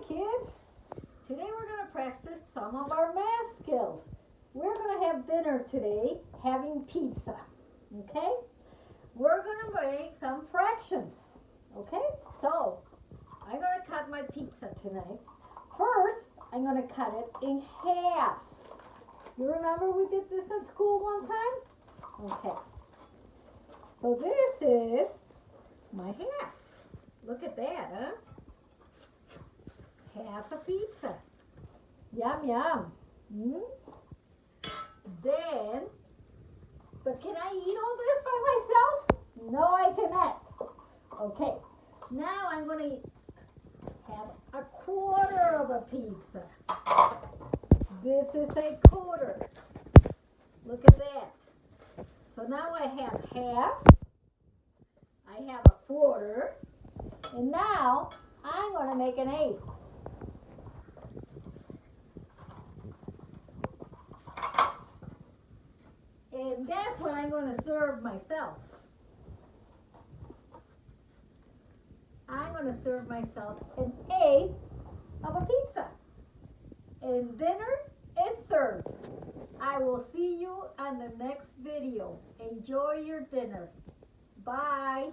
kids. Today we're going to practice some of our math skills. We're going to have dinner today, having pizza. Okay? We're going to make some fractions. Okay? So, I'm going to cut my pizza tonight. First, I'm going to cut it in half. You remember we did this in school one time? Okay. So this is my half. Look at that, huh? Half a pizza. Yum, yum. Then, but can I eat all this by myself? No, I cannot. Okay, now I'm going to have a quarter of a pizza. This is a quarter. Look at that. So now I have half. I have a quarter. And now I'm going to make an eighth. And that's what I'm going to serve myself. I'm going to serve myself an eighth of a pizza. And dinner is served. I will see you on the next video. Enjoy your dinner. Bye.